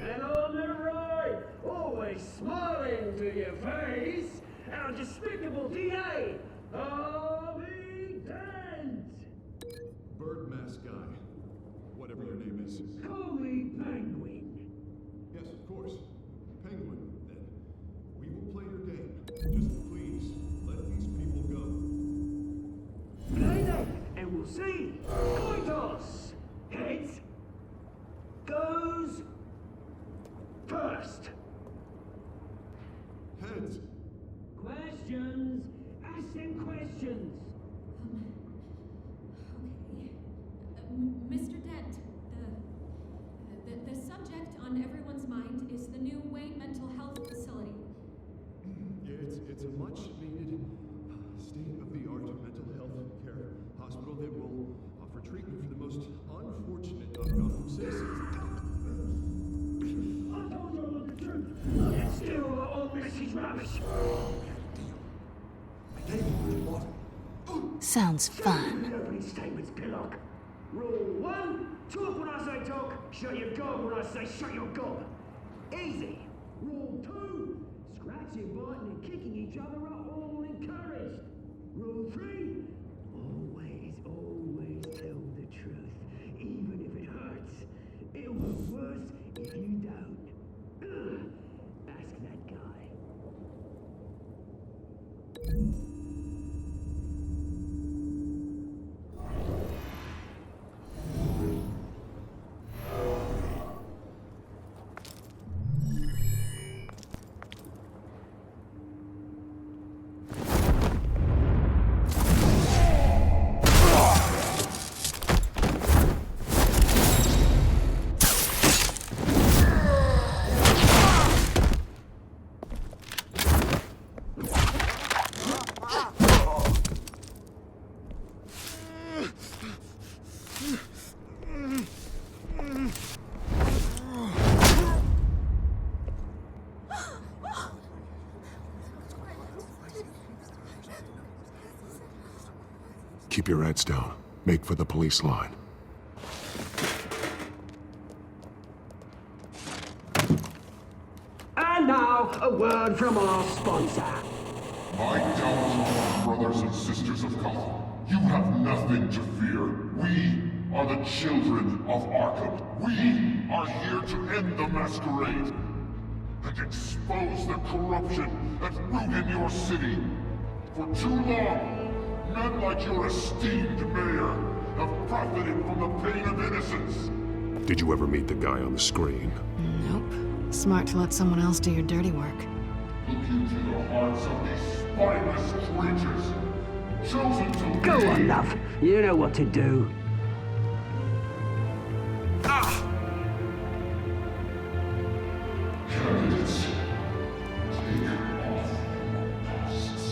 And on the right, always smiling to your face, our despicable DA, Harvey Dent. Bird mask guy. Whatever your name is. Call me Penguin. Yes, of course. Penguin, then. We will play your game. Just please, let these people go. Play then, and we'll see. Coin toss. Heads goes first. Heads. Questions. Ask them questions. Mr. Dent, the subject on everyone's mind is the new Wayne Mental Health Facility. Yeah, it's a much-needed, state-of-the-art mental health care hospital that will offer treatment for the most unfortunate of Gotham citizens. I told you all the truth. Still, all this is rubbish. Sounds fun. Opening statements, Pillock. Rule 1, talk when I say talk, shut your gob when I say shut your gob. Easy. Rule 2, scratching, biting and kicking each other are all encouraged. Rule 3, always tell the truth, even if it hurts. It'll be worse if you don't. Ask that guy. Keep your heads down. Make for the police line. And now, a word from our sponsor. My Telltale brothers and sisters of Gotham, you have nothing to fear. We are the children of Arkham. We are here to end the masquerade and expose the corruption that's rooted in your city. For too long, men like your esteemed mayor have profited from the pain of innocence. Did you ever meet the guy on the screen? Nope. Smart to let someone else do your dirty work. Look into the hearts of these spineless creatures, chosen to Go on, love. You know what to do. Candidates, take off masks.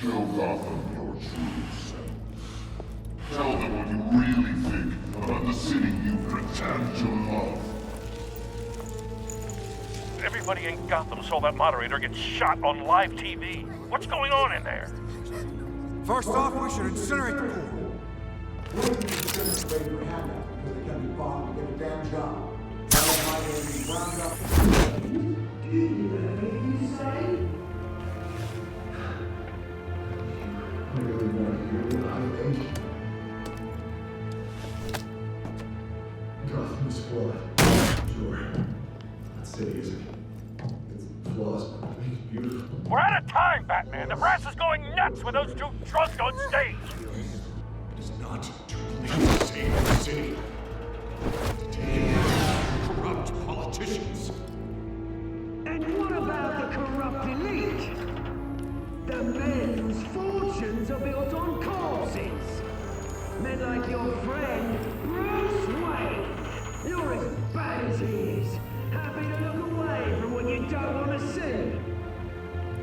Show Gotham your true self. Tell them what you really think about the city you pretend to Everybody in Gotham saw that moderator get shot on live TV. What's going on in there? First off, we should incinerate the pool. Gotham's flawed. Sure. That city is. It's flaws, but I think it's beautiful. We're out of time, Batman. The press is going nuts with those two drunks on stage. It is not to please save the city. To take out corrupt politicians. And what about the corrupt elite? The men whose fortunes are built on corpses. Men like your friend, Bruce Wayne. You're as bad as he is. Happy to look away from what you don't want to see.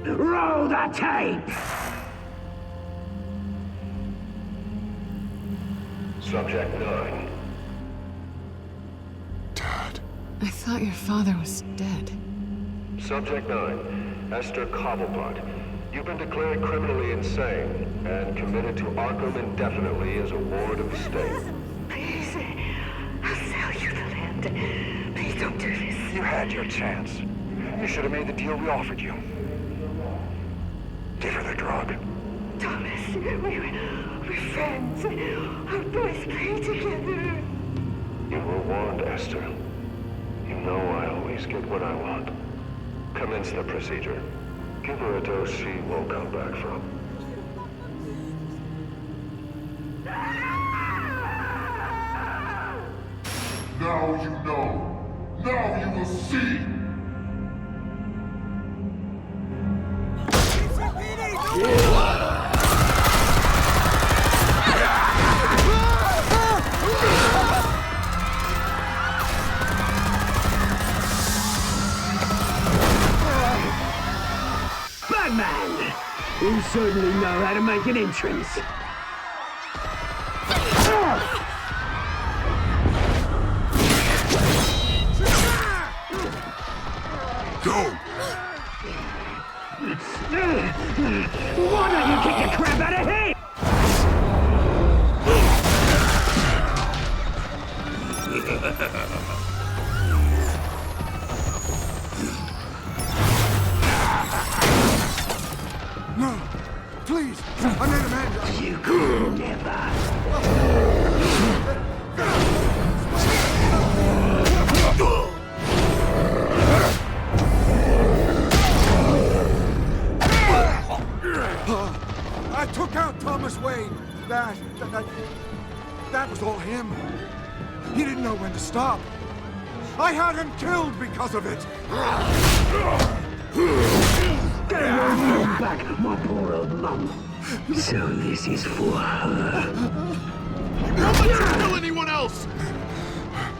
Roll the tape! Subject 9. I thought your father was dead. Subject 9. Esther Cobblepot. You've been declared criminally insane and committed to Arkham indefinitely as a ward of the state. Please, I'll sell you the land. Please don't do this. You had your chance. You should have made the deal we offered you. Give her the drug. Thomas, we're friends. Our boys play together. You were warned, Esther. You know I always get what I want. Commence the procedure. Give her a dose she won't come back from. Now you know. Now you will see. Batman! You certainly know how to make an entrance. Go! Why don't you kick the crap out of him? No! Please! I made a man! You could never! I took out Thomas Wayne. That was all him. He didn't know when to stop. I had him killed because of it. Get away from back, my poor old mum. So this is for her. Don't let you kill anyone else!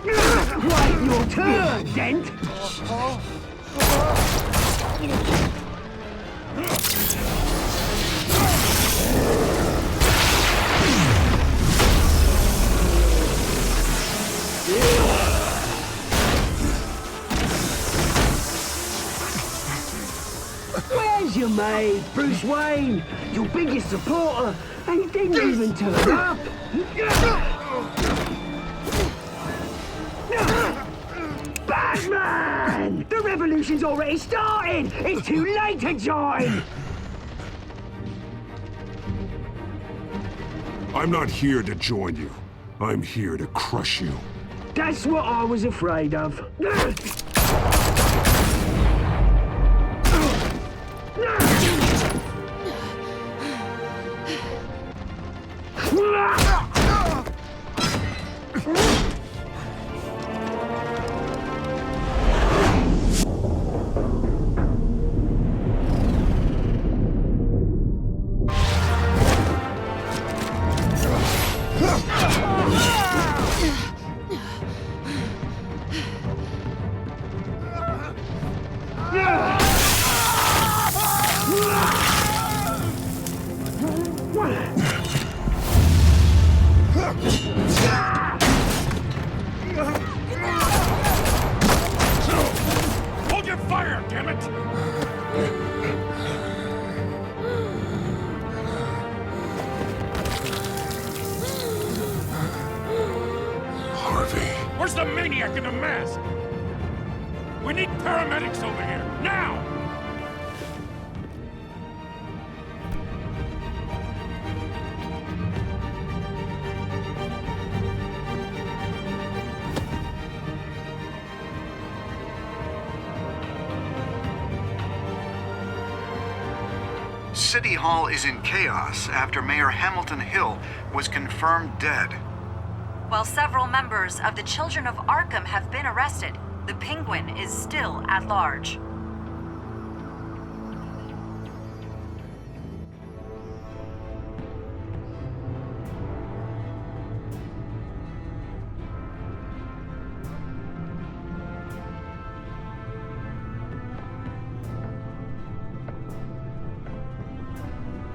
Wait your turn, Dent! Where's your mate, Bruce Wayne? Your biggest supporter, and he didn't even turn up. Batman! The revolution's already started! It's too late to join! I'm not here to join you. I'm here to crush you. That's what I was afraid of. the maniac in the mask! We need paramedics over here, now! City Hall is in chaos after Mayor Hamilton Hill was confirmed dead. While several members of the Children of Arkham have been arrested, the Penguin is still at large.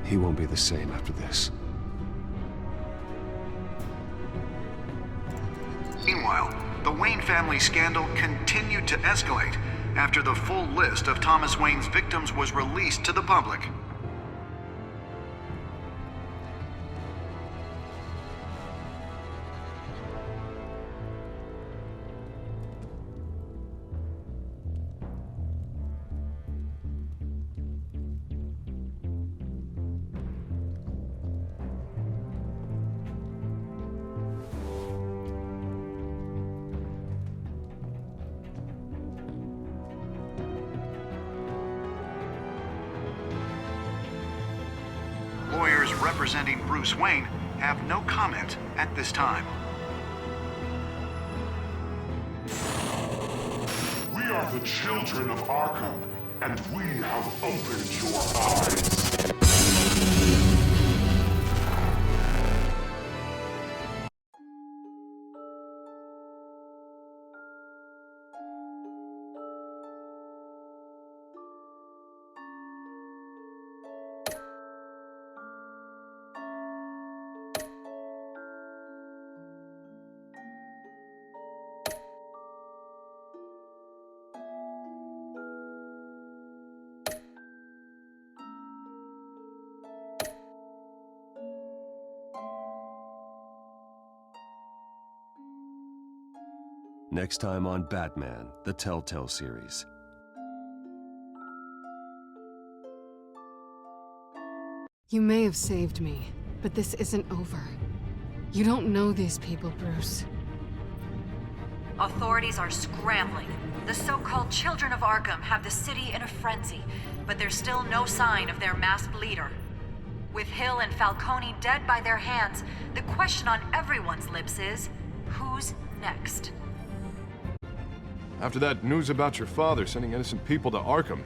He won't be the same after this. Meanwhile, the Wayne family scandal continued to escalate after the full list of Thomas Wayne's victims was released to the public. Lawyers representing Bruce Wayne have no comment at this time. We are the children of Arkham, and we have opened your eyes. Next time on Batman, the Telltale series. You may have saved me, but this isn't over. You don't know these people, Bruce. Authorities are scrambling. The so-called Children of Arkham have the city in a frenzy, but there's still no sign of their masked leader. With Hill and Falcone dead by their hands, the question on everyone's lips is, who's next? After that news about your father sending innocent people to Arkham,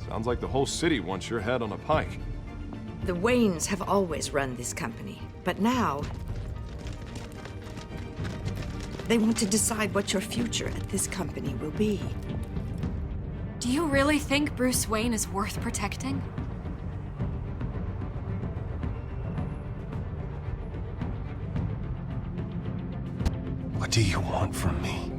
sounds like the whole city wants your head on a pike. The Waynes have always run this company, but now they want to decide what your future at this company will be. Do you really think Bruce Wayne is worth protecting? What do you want from me?